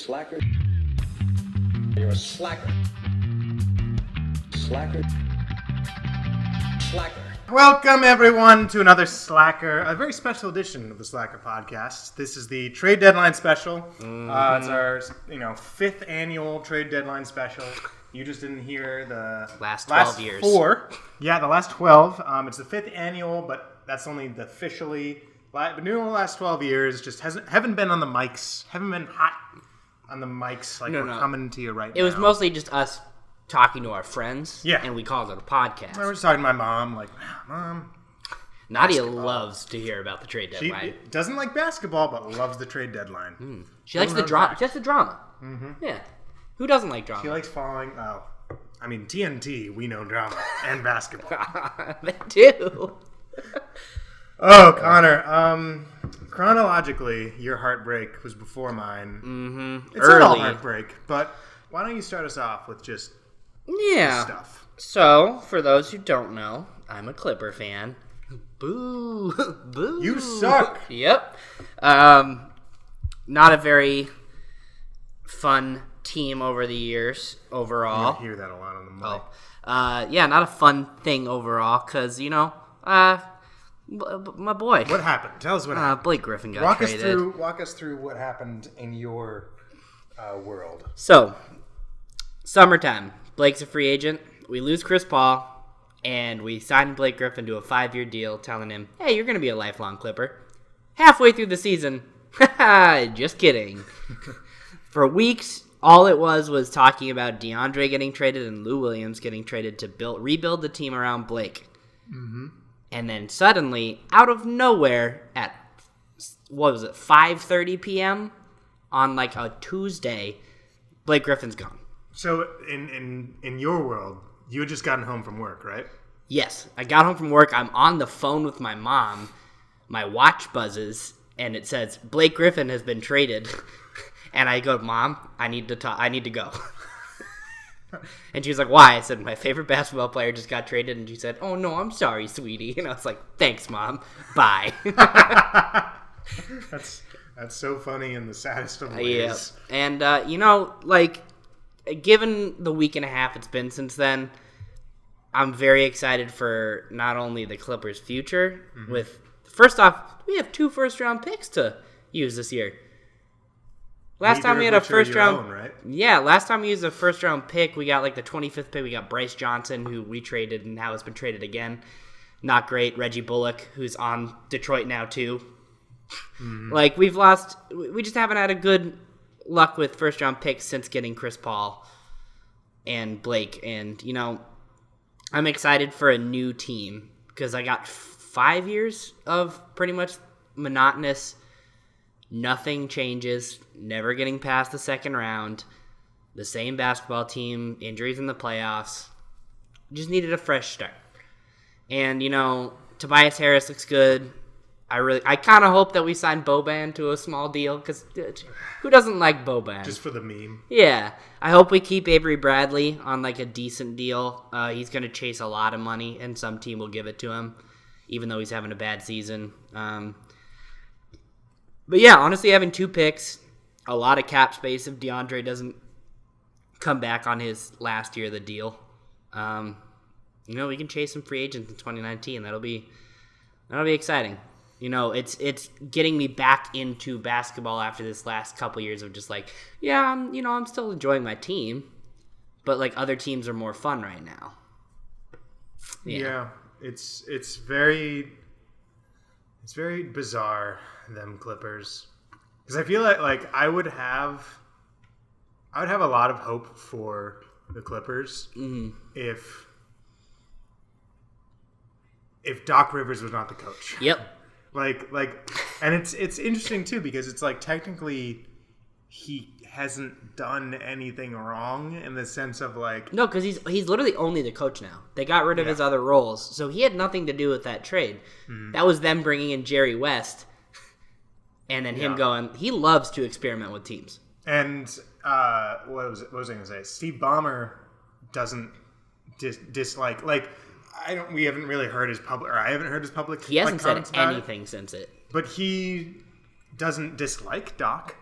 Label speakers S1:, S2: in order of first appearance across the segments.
S1: slacker. You're a slacker. Slacker. Slacker.
S2: Welcome, everyone, to another Slacker, a very special edition of the Slacker podcast. This is the trade deadline special. It's our, fifth annual trade deadline special. You just didn't hear the
S3: last 12 years.
S2: 4. Yeah, the last 12. It's the fifth annual, but that's only the officially. But the last 12 years just haven't been on the mics, haven't been hot on the mics like we're coming to you right now.
S3: It was mostly just us talking to our friends,
S2: yeah,
S3: and we called it a podcast.
S2: I was talking to my mom, like, Mom.
S3: Nadia loves to hear about the trade deadline.
S2: She doesn't like basketball, but loves the trade deadline.
S3: She likes the drama. She likes the drama.
S2: Mm-hmm.
S3: Yeah. Who doesn't like drama?
S2: She likes following. TNT. We know drama and basketball.
S3: They do.
S2: Oh, Connor. Chronologically, your heartbreak was before mine.
S3: Mm-hmm.
S2: It's not all heartbreak, but why don't you start us off with just stuff?
S3: So, for those who don't know, I'm a Clipper fan. Boo. Boo.
S2: You suck.
S3: Yep. Not a very fun team over the years overall.
S2: You hear that a lot on the mic.
S3: Not a fun thing overall because, my boy.
S2: What happened? Tell us what happened.
S3: Blake Griffin got traded.
S2: Walk us through what happened in your world.
S3: So, summertime. Blake's a free agent. We lose Chris Paul, and we signed Blake Griffin to a 5-year deal telling him, hey, you're going to be a lifelong Clipper. Halfway through the season, just kidding. For weeks, all it was talking about DeAndre getting traded and Lou Williams getting traded to rebuild the team around Blake. Mm-hmm. And then suddenly, out of nowhere, at, 5:30 p.m. on like a Tuesday, Blake Griffin's gone.
S2: So in your world, you had just gotten home from work, right?
S3: Yes. I got home from work. I'm on the phone with my mom. My watch buzzes, and it says, Blake Griffin has been traded. And I go, Mom, I need to go. And she was like, why? I said, my favorite basketball player just got traded. And she said, oh, no, I'm sorry, sweetie. And I was like, thanks, Mom. Bye.
S2: That's so funny in the saddest of ways.
S3: Yeah. And, given the week and a half it's been since then, I'm very excited for not only the Clippers' future with, first off, we have 2 first-round picks to use this year. Last time we had a first round,
S2: right?
S3: Yeah, last time we used a first round pick, we got like the 25th pick. We got Bryce Johnson, who we traded and now has been traded again. Not great. Reggie Bullock, who's on Detroit now too. Mm-hmm. Like we just haven't had a good luck with first round picks since getting Chris Paul and Blake. And I'm excited for a new team because I got 5 years of pretty much monotonous. Nothing changes, never getting past the second round, the same basketball team, injuries in the playoffs. Just needed a fresh start. And, Tobias Harris looks good. I kind of hope that we sign Boban to a small deal, because who doesn't like Boban?
S2: Just for the meme.
S3: Yeah. I hope we keep Avery Bradley on, like, a decent deal. He's going to chase a lot of money, and some team will give it to him, even though he's having a bad season. But yeah, honestly, having 2 picks, a lot of cap space if DeAndre doesn't come back on his last year of the deal. We can chase some free agents in 2019. That'll be exciting. It's getting me back into basketball after this last couple years of just like, yeah, I'm still enjoying my team, but like other teams are more fun right now.
S2: Yeah, it's very bizarre. Them Clippers, because I feel like I would have a lot of hope for the Clippers if Doc Rivers was not the coach.
S3: Yep.
S2: And it's interesting too because it's like technically he hasn't done anything wrong in the sense of like
S3: no, because he's literally only the coach now. They got rid of his other roles, so he had nothing to do with that trade. That was them bringing in Jerry West. And then him going, he loves to experiment with teams.
S2: And what was I going to say? Steve Ballmer doesn't dislike, we haven't really heard his public, or I haven't heard his public.
S3: He hasn't said anything since it.
S2: But he doesn't dislike Doc.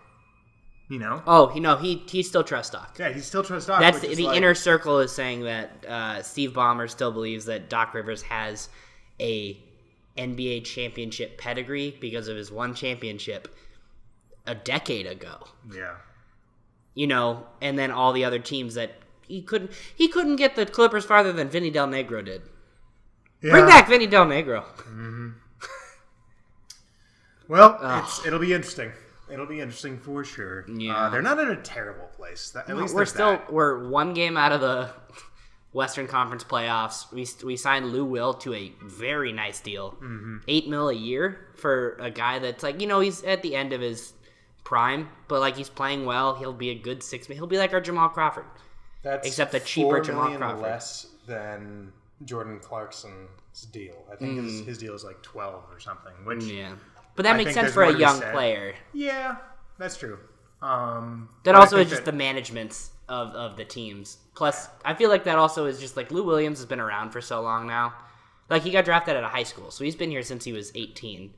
S2: You know?
S3: Oh, he's still trust stock.
S2: Yeah, he's still trust Doc.
S3: That's
S2: which is
S3: the
S2: like,
S3: inner circle is saying that Steve Ballmer still believes that Doc Rivers has a NBA championship pedigree because of his one championship a decade ago.
S2: Yeah.
S3: And then all the other teams that he couldn't get the Clippers farther than Vinny Del Negro did.
S2: Yeah.
S3: Bring back Vinny Del Negro.
S2: Well, it'll be interesting. It'll be interesting for sure.
S3: Yeah.
S2: They're not in a terrible place. At least
S3: we're one game out of the Western Conference playoffs. We signed Lou Will to a very nice deal, $8 million a year for a guy that's like he's at the end of his prime, but like he's playing well. He'll be a good $6 million. He'll be like our Jamal Crawford.
S2: That's
S3: except a cheaper
S2: $4
S3: Jamal
S2: million
S3: Crawford.
S2: less than Jordan Clarkson's deal. I think his deal is like 12 or something. Which
S3: but that
S2: I
S3: makes
S2: think
S3: sense
S2: there's
S3: for
S2: more
S3: a
S2: to be
S3: young
S2: said.
S3: player.
S2: Yeah, that's true.
S3: That
S2: but
S3: also
S2: I
S3: is
S2: think
S3: just the managements of the teams. Plus, I feel like that also is just like Lou Williams has been around for so long now. Like he got drafted out of high school, so he's been here since he was 18.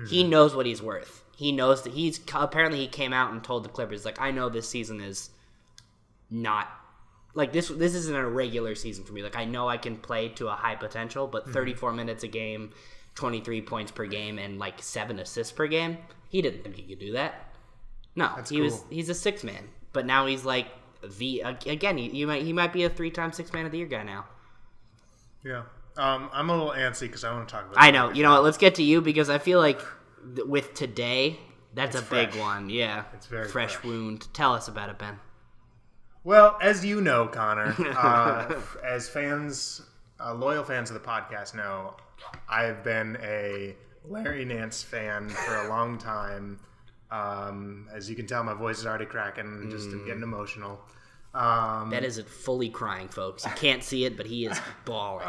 S3: He knows what he's worth. He knows that apparently he came out and told the Clippers like, I know this season is not like this isn't a regular season for me. Like I know I can play to a high potential, but 34 minutes a game, 23 points per game, and like 7 assists per game. He didn't think he could do that. No, he's a 6 man, but now he's like he might be a 3-time 6 man of the year guy now.
S2: Yeah. I'm a little antsy because I want to talk about.
S3: I know. You know what? Let's get to you because I feel like with today, that's
S2: It's
S3: a big
S2: fresh.
S3: one. Yeah,
S2: It's very
S3: fresh
S2: fresh.
S3: wound. Tell us about it, Ben.
S2: Well, as you know, Connor, as fans, loyal fans of the podcast know, I've been a Larry Nance fan for a long time. As you can tell, my voice is already cracking. Just I'm getting emotional.
S3: That isn't fully crying, folks. You can't see it, but he is bawling.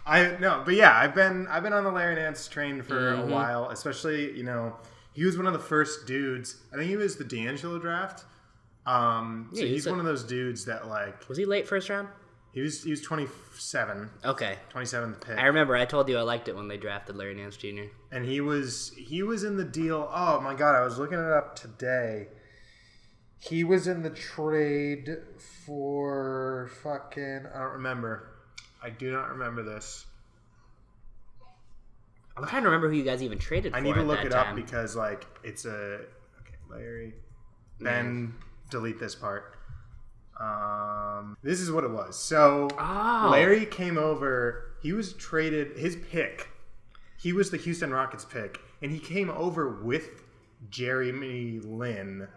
S2: But yeah, I've been on the Larry Nance train for a while. Especially, he was one of the first dudes. I think he was the D'Angelo draft. So he's one of those dudes that like
S3: Was he late first round?
S2: he was 27,
S3: Okay.
S2: 27th pick.
S3: I remember. I told you I liked it when they drafted Larry Nance Jr.
S2: And he was in the deal. Oh my god, I was looking it up today. He was in the trade for fucking I don't remember. I do not remember this.
S3: I'm trying to remember who you guys even traded for.
S2: I need to
S3: at
S2: look
S3: that
S2: it
S3: time.
S2: up because like it's Larry. Then delete this part. This is what it was. So Larry came over. He was traded. His pick. He was the Houston Rockets pick, and he came over with Jeremy Lin.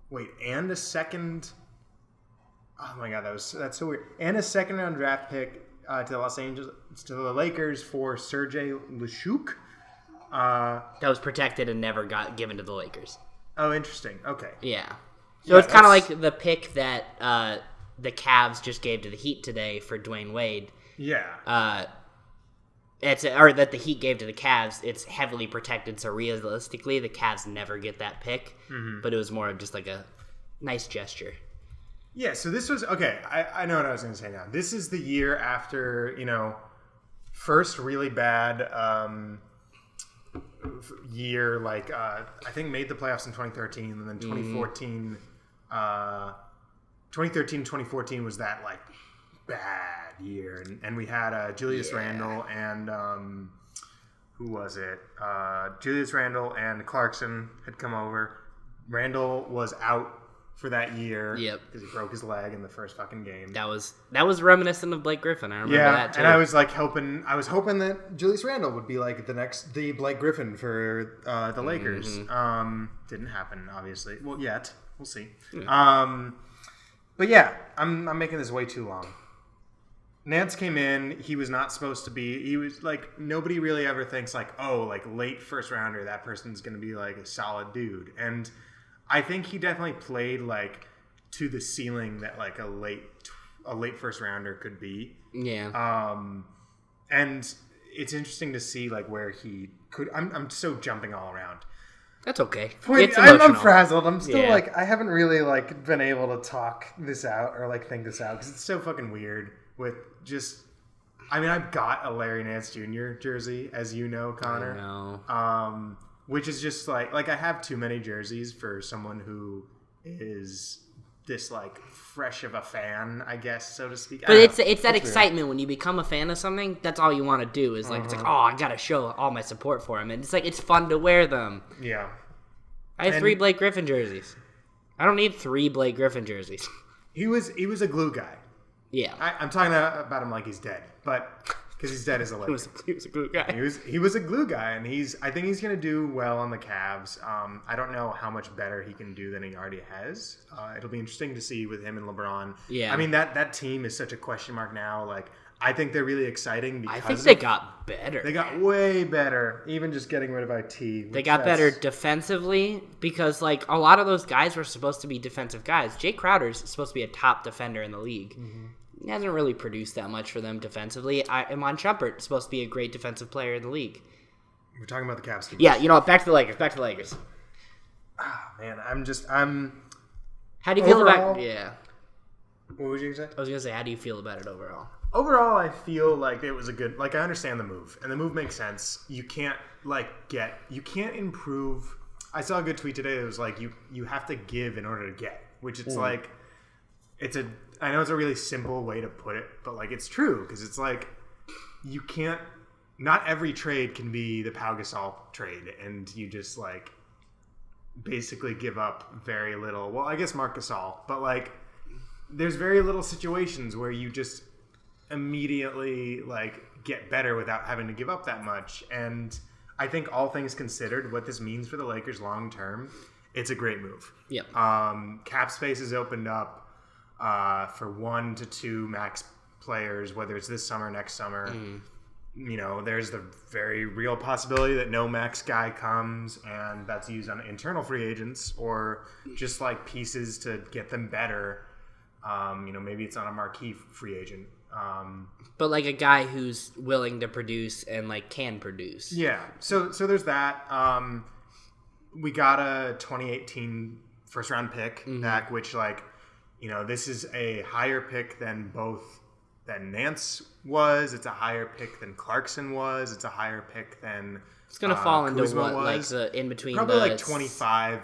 S2: Wait, and a second. Oh my god, that's so weird. And a second round draft pick to the Lakers for Sergei Lashuk.
S3: That was protected and never got given to the Lakers.
S2: Oh, interesting. Okay.
S3: Yeah. So it's kind of like the pick that the Cavs just gave to the Heat today for Dwayne Wade.
S2: Yeah.
S3: Or that the Heat gave to the Cavs. It's heavily protected, so realistically, the Cavs never get that pick. But it was more of just like a nice gesture.
S2: Yeah, so this was okay. I know what I was going to say now. This is the year after first really bad year. Like I think made the playoffs in 2013, and then 2014. 2013-2014 was that like bad year, and we had Julius Randle and who was it? Julius Randle and Clarkson had come over. Randle was out for that year.
S3: Yep.
S2: Because he broke his leg in the first fucking game.
S3: That was reminiscent of Blake Griffin. I remember that too.
S2: And I was hoping that Julius Randle would be like the Blake Griffin for the Lakers. Didn't happen, obviously. Well, yet we'll see. But yeah, I'm making this way too long. Nance came in. He was not supposed to be. He was like nobody really ever thinks like, oh, like late first rounder. That person's going to be like a solid dude. And I think he definitely played like to the ceiling that like a late first rounder could be.
S3: Yeah.
S2: And it's interesting to see like where he could. I'm so jumping all around.
S3: That's okay.
S2: It's
S3: emotional.
S2: I'm frazzled. I'm still
S3: Yeah.
S2: like I haven't really like been able to talk this out or like think this out because it's so fucking weird. With just, I mean, I've got a Larry Nance Jr. jersey, as you know, Connor.
S3: I know.
S2: which is just like I have too many jerseys for someone who is this like fresh of a fan, I guess, so to speak.
S3: But it's that excitement when you become a fan of something. That's all you want to do is like it's like, oh, I gotta show all my support for him, and it's like it's fun to wear them.
S2: Yeah,
S3: I have 3 Blake Griffin jerseys. I don't need 3 Blake Griffin jerseys.
S2: he was a glue guy.
S3: Yeah,
S2: I'm talking about him like he's dead, but because he's dead as a Laker.
S3: he was a glue guy.
S2: He was a glue guy, and I think he's gonna do well on the Cavs. I don't know how much better he can do than he already has. It'll be interesting to see with him and LeBron.
S3: Yeah,
S2: I mean that team is such a question mark now. Like I think they're really exciting because
S3: I think they got better.
S2: They got way better, even just getting rid of IT.
S3: They got better defensively because like a lot of those guys were supposed to be defensive guys. Jay Crowder's supposed to be a top defender in the league. Mm-hmm. He hasn't really produced that much for them defensively. Iman Shumpert is supposed to be a great defensive player in the league.
S2: We're talking about the Cavs team.
S3: Yeah, you know what? Back to the Lakers.
S2: Ah, man,
S3: How do you feel
S2: overall,
S3: about? Yeah.
S2: What was you gonna say?
S3: I was gonna say, how do you feel about it overall?
S2: Overall, I feel like it was a good. Like I understand the move, and the move makes sense. You can't improve. I saw a good tweet today. It was like you have to give in order to get, which it's like I know it's a really simple way to put it, but like it's true because it's like you can't. Not every trade can be the Pau Gasol trade, and you just like basically give up very little. Well, I guess Marc Gasol, but like there's very little situations where you just immediately like get better without having to give up that much. And I think all things considered, what this means for the Lakers long term, it's a great move.
S3: Yep.
S2: Cap space is opened up for 1 to 2 max players, whether it's this summer, next summer. You know, there's the very real possibility that no max guy comes, and that's used on internal free agents or just like pieces to get them better. You know, maybe it's on a marquee free agent.
S3: But like a guy who's willing to produce and like can produce.
S2: Yeah. So there's that. We got a 2018 first round pick back, which like, you know, this is a higher pick than Nance was. It's a higher pick than Clarkson was. It's a higher pick than
S3: it's gonna fall into
S2: Kuzma
S3: what
S2: was.
S3: like the in between.
S2: Probably like 25.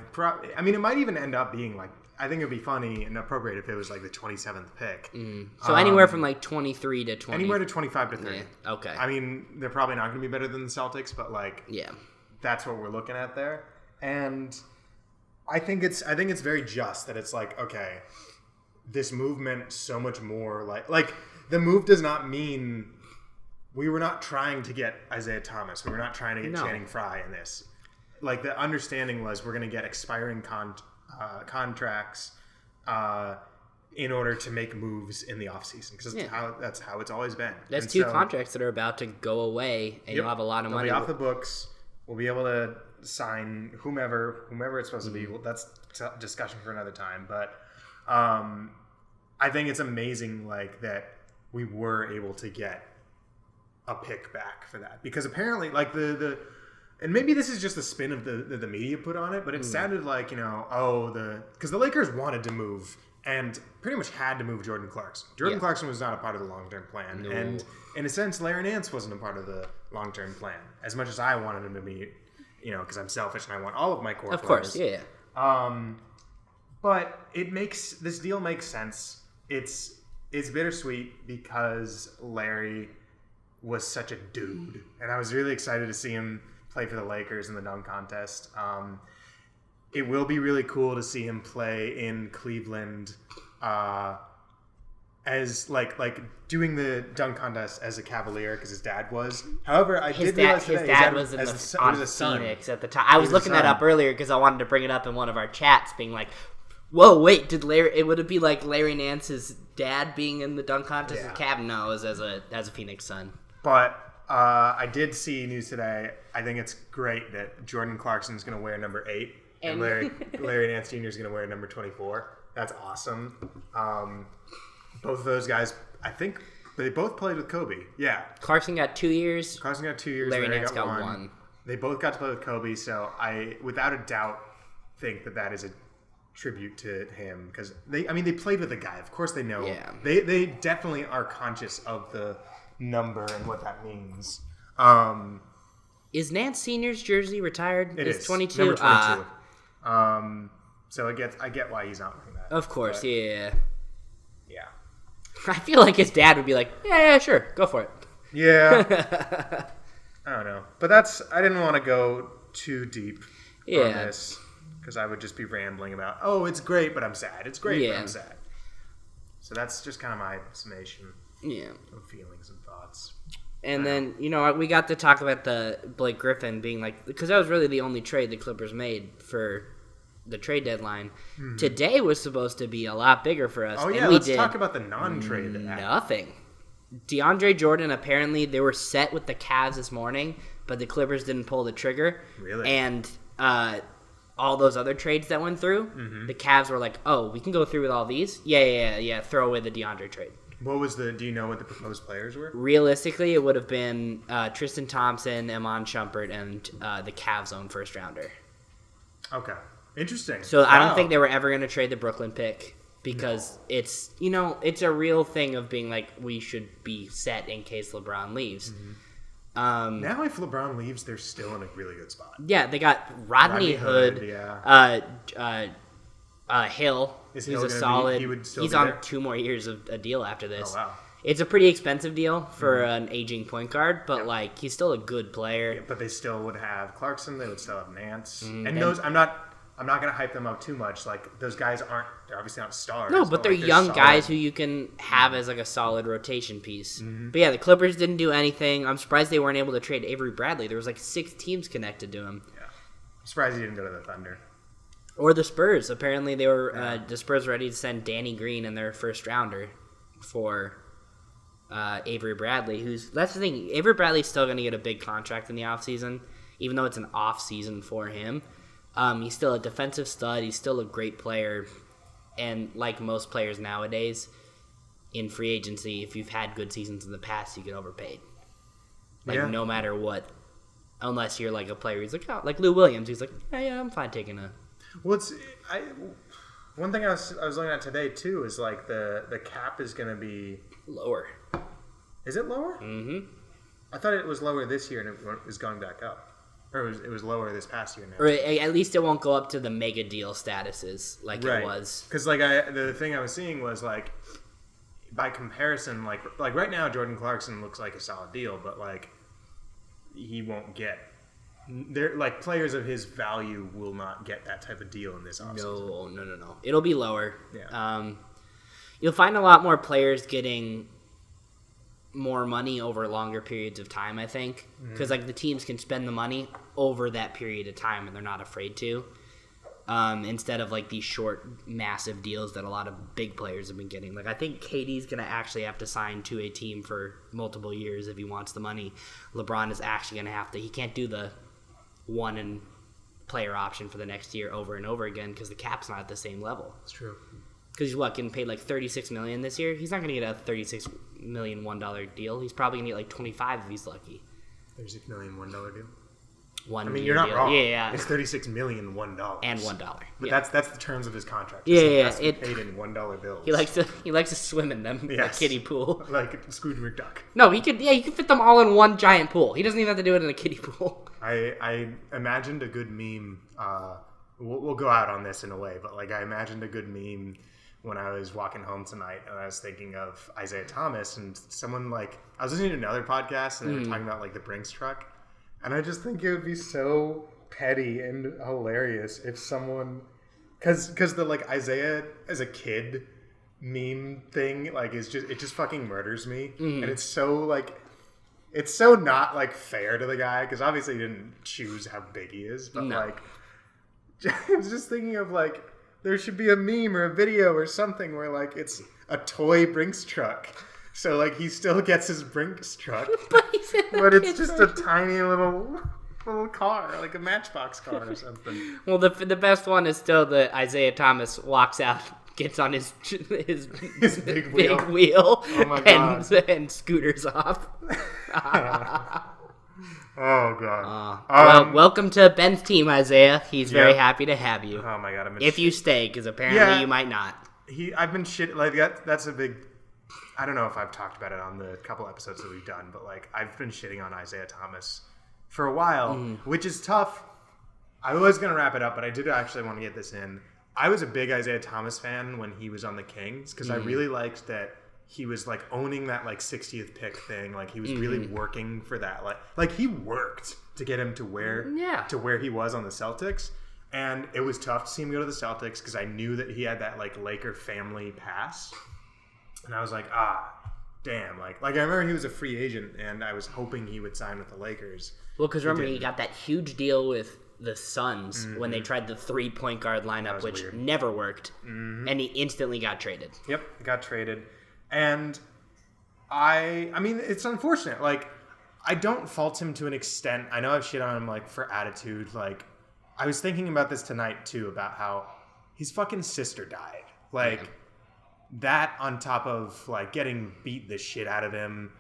S2: I mean, it might even end up being like. I think it'd be funny and appropriate if it was like the 27th pick.
S3: So anywhere from like 23 to 20.
S2: Anywhere to 25 to 30.
S3: Yeah. Okay.
S2: I mean, they're probably not going to be better than the Celtics, but like,
S3: yeah,
S2: that's what we're looking at there. And I think it's very just that it's like, okay, this move meant so much more. Like the move does not mean we were not trying to get Isaiah Thomas. We were not trying to get Channing Frye in this. Like the understanding was we're going to get expiring contracts in order to make moves in the offseason because that's how it's always been.
S3: That's
S2: and
S3: 2 contracts that are about to go away, and you'll have a lot of money.
S2: They'll be off the books. We'll be able to sign whomever it's supposed to be. Well, that's a discussion for another time. But I think it's amazing like that we were able to get a pick back for that because apparently like the and maybe this is just the spin of the media put on it, but it sounded like, you know, because the Lakers wanted to move and pretty much had to move Jordan Clarkson. Jordan Clarkson was not a part of the long-term plan. No. And in a sense, Larry Nance wasn't a part of the long-term plan. As much as I wanted him to be, you know, because I'm selfish and I want all of my core players.
S3: Of course, yeah.
S2: But this deal makes sense. It's bittersweet because Larry was such a dude. And I was really excited to see him play for the Lakers in the dunk contest. It will be really cool to see him play in Cleveland as like doing the dunk contest as a Cavalier because his dad was. However, his
S3: dad was on Phoenix at the time. I was looking that up earlier because I wanted to bring it up in one of our chats, being like, "Whoa, wait! It would it be like Larry Nance's dad being in the dunk contest as Cav? No, it was as a Phoenix son."
S2: But I did see news today. I think it's great that Jordan Clarkson is going to wear number 8 and Larry Nance Jr. is going to wear number 24. That's awesome. Both of those guys, I think they both played with Kobe. Yeah.
S3: Clarkson got 2 years.
S2: Larry Nance got 1. They both got to play with Kobe, so I, without a doubt, think that is a tribute to him because they played with the guy. Of course they know.
S3: Yeah.
S2: They definitely are conscious of the number and what that means.
S3: Is Nance Senior's jersey retired?
S2: It
S3: It's
S2: is
S3: 22.
S2: number 22. So I get why he's not wearing that.
S3: Of course,
S2: But,
S3: yeah.
S2: Yeah.
S3: I feel like his dad would be like, yeah, sure, go for it.
S2: Yeah. I don't know, but I didn't want to go too deep on
S3: Yeah.
S2: this because I would just be rambling about, oh, it's great, but I'm sad. It's great, but
S3: Yeah.
S2: I'm sad. So that's just kind of my summation
S3: Yeah.
S2: of feelings and thoughts.
S3: And then, we got to talk about the Blake Griffin being like, because that was really the only trade the Clippers made for the trade deadline. Today was supposed to be a lot bigger for us.
S2: Oh,
S3: and
S2: yeah,
S3: we
S2: let's
S3: did
S2: talk about the non-trade.
S3: nothing. DeAndre Jordan, apparently, they were set with the Cavs this morning, but the Clippers didn't pull the trigger.
S2: Really?
S3: And all those other trades that went through, the Cavs were like, oh, we can go through with all these? Yeah, throw away the DeAndre trade.
S2: Do you know what the proposed players were?
S3: Realistically, it would have been Tristan Thompson, Iman Shumpert, and the Cavs' own first rounder.
S2: Okay. Interesting.
S3: So I don't
S2: Wow.
S3: think they were ever going to trade the Brooklyn pick because it's a real thing of being like, we should be set in case LeBron leaves.
S2: Now if LeBron leaves, they're still in a really good spot.
S3: Yeah, they got Rodney Hood,
S2: yeah.
S3: Hill,
S2: Is
S3: who's
S2: Hill
S3: a
S2: gonna be-
S3: solid.
S2: he would still
S3: He's
S2: be
S3: on
S2: there?
S3: 2 more years of a deal after this.
S2: Oh, wow.
S3: It's a pretty expensive deal for an aging point guard, but like he's still a good player.
S2: Yeah, but they still would have Clarkson. They would still have Nance. And
S3: then-
S2: those, I'm not going to hype them up too much. Like, those guys they're obviously not stars.
S3: No, but they're
S2: like,
S3: young
S2: solid.
S3: guys who you can have as like a solid rotation piece. But yeah, the Clippers didn't do anything. I'm surprised they weren't able to trade Avery Bradley. There was like 6 teams connected to him.
S2: Yeah. I'm surprised he didn't go to the Thunder.
S3: Or the Spurs. Apparently, they were the Spurs were ready to send Danny Green in their first rounder for Avery Bradley. That's the thing. Avery Bradley's still going to get a big contract in the offseason, even though it's an off season for him. He's still a defensive stud. He's still a great player, and like most players nowadays, in free agency, if you've had good seasons in the past, you get overpaid. No matter what, unless you're like a player who's like, oh, like Lou Williams, who's like, yeah, I'm fine taking a.
S2: Well, one thing I was looking at today too is like the cap is going to be
S3: Lower.
S2: Is it lower?
S3: Mm-hmm.
S2: I thought it was lower this year and it was going back up, or it was lower this past year now.
S3: Or at least it won't go up to the mega deal statuses like it was.
S2: Because the thing I was seeing was like, by comparison, like right now Jordan Clarkson looks like a solid deal, but like he won't get. Like players of his value will not get that type of deal in this offseason.
S3: No. It'll be lower.
S2: Yeah.
S3: You'll find a lot more players getting more money over longer periods of time, I think. Because like the teams can spend the money over that period of time and they're not afraid to. Instead of like these short, massive deals that a lot of big players have been getting. Like I think KD's going to actually have to sign to a team for multiple years if he wants the money. LeBron is actually going to have to. He can't do the one and player option for the next year over and over again because the cap's not at the same level.
S2: That's true.
S3: Because he's getting paid like $36 million this year. He's not going to get a $36 million $1 deal. He's probably going to get like 25 if he's lucky.
S2: $36 million $1 deal.
S3: One.
S2: I mean, you're not
S3: deal.
S2: wrong.
S3: Yeah.
S2: It's $36 million $1
S3: And $1.
S2: But
S3: yeah.
S2: that's the terms of his contract.
S3: Yeah,
S2: He
S3: yeah,
S2: has to be
S3: it-
S2: paid in $1 bills.
S3: He likes to swim in them, like
S2: Yes.
S3: kiddie pool.
S2: like Scrooge McDuck.
S3: No, he could fit them all in one giant pool. He doesn't even have to do it in a kiddie pool.
S2: I imagined a good meme. We'll go out on this in a way, but like I imagined a good meme when I was walking home tonight, and I was thinking of Isaiah Thomas, and someone like I was listening to another podcast, and they were talking about like the Brinks truck, and I just think it would be so petty and hilarious if someone, because the like Isaiah as a kid meme thing like it just fucking murders me, and it's so like. It's so not, like, fair to the guy, because obviously he didn't choose how big he is, but,
S3: No.
S2: like, I was just thinking of, like, there should be a meme or a video or something where, like, it's a toy Brinks truck. So, like, he still gets his Brinks truck, but it's just a tiny little car, like a Matchbox car or something.
S3: Well, the best one is still the Isaiah Thomas walks out, gets on his
S2: big wheel.
S3: wheel
S2: Oh my God.
S3: and scooters off.
S2: Oh, God.
S3: Well, welcome to Ben's team, Isaiah. He's very
S2: Yep.
S3: happy to have you.
S2: Oh, my God.
S3: If you stay, because apparently
S2: Yeah.
S3: you might not.
S2: I've been like that's a big. I don't know if I've talked about it on the couple episodes that we've done, but like I've been shitting on Isaiah Thomas for a while, which is tough. I was going to wrap it up, but I did actually want to get this in. I was a big Isaiah Thomas fan when he was on the Kings because I really liked that he was like owning that like 60th pick thing. Like he was really working for that. Like he worked to get him to where he was on the Celtics. And it was tough to see him go to the Celtics because I knew that he had that like Laker family pass. And I was like, damn. Like I remember he was a free agent and I was hoping he would sign with the Lakers.
S3: Well, because remember, he got that huge deal with the Suns when they tried the 3-point guard lineup, which never worked. And he instantly got traded.
S2: Yep, got traded. And I mean, it's unfortunate. Like, I don't fault him to an extent. I know I've shit on him, like, for attitude. Like, I was thinking about this tonight, too, about how his fucking sister died. Like, that on top of, like, getting beat the shit out of him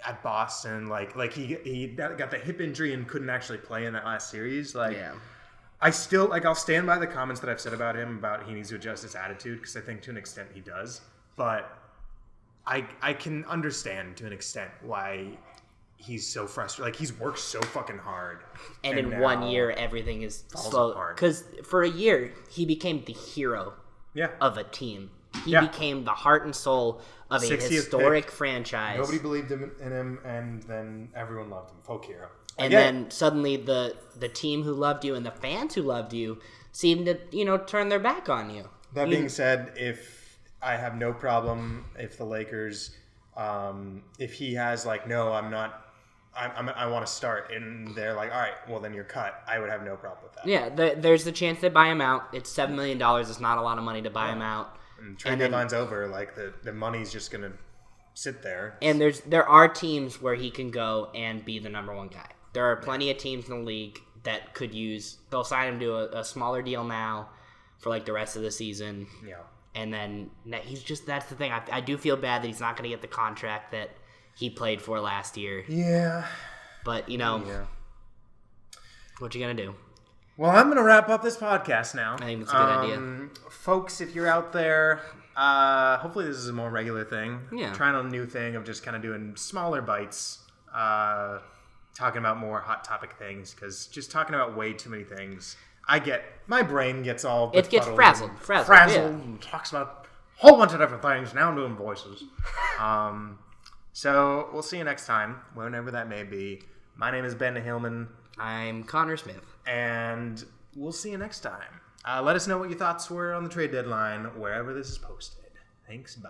S2: at Boston. Like he got the hip injury and couldn't actually play in that last series. Like, I still, like, I'll stand by the comments that I've said about him, about he needs to adjust his attitude, because I think to an extent he does. But I can understand to an extent why he's so frustrated. Like, he's worked so fucking hard.
S3: And in 1 year, everything is slow. Because for a year, he became the hero of a team. He became the heart and soul of a historic franchise.
S2: Nobody believed in him, and then everyone loved him. Folk hero.
S3: And then suddenly the team who loved you and the fans who loved you seemed to, turn their back on you.
S2: That being said, if I have no problem if the Lakers, if he has like, no, I'm not, I want to start, and they're like, all right, well then you're cut, I would have no problem with that.
S3: Yeah, there's the chance they buy him out. It's $7 million. It's not a lot of money to buy him out.
S2: And trade deadline's over. Like, the money's just gonna sit there.
S3: And there are teams where he can go and be the number one guy. There are plenty of teams in the league that could use. They'll sign him to a smaller deal now for like the rest of the season. Yeah. And then he's just, that's the thing. I do feel bad that he's not going to get the contract that he played for last year.
S2: Yeah.
S3: But what you gonna do?
S2: Well, I'm going to wrap up this podcast now.
S3: I think that's a good idea.
S2: Folks, if you're out there, hopefully this is a more regular thing.
S3: Yeah.
S2: Trying a new thing of just kind of doing smaller bites, talking about more hot topic things, because just talking about way too many things, my brain gets all
S3: it gets frazzled
S2: and talks about a whole bunch of different things. Now I'm doing voices. So we'll see you next time, whenever that may be. My name is Ben Hillman.
S3: I'm Connor Smith.
S2: And we'll see you next time. Let us know what your thoughts were on the trade deadline, wherever this is posted. Thanks, bye.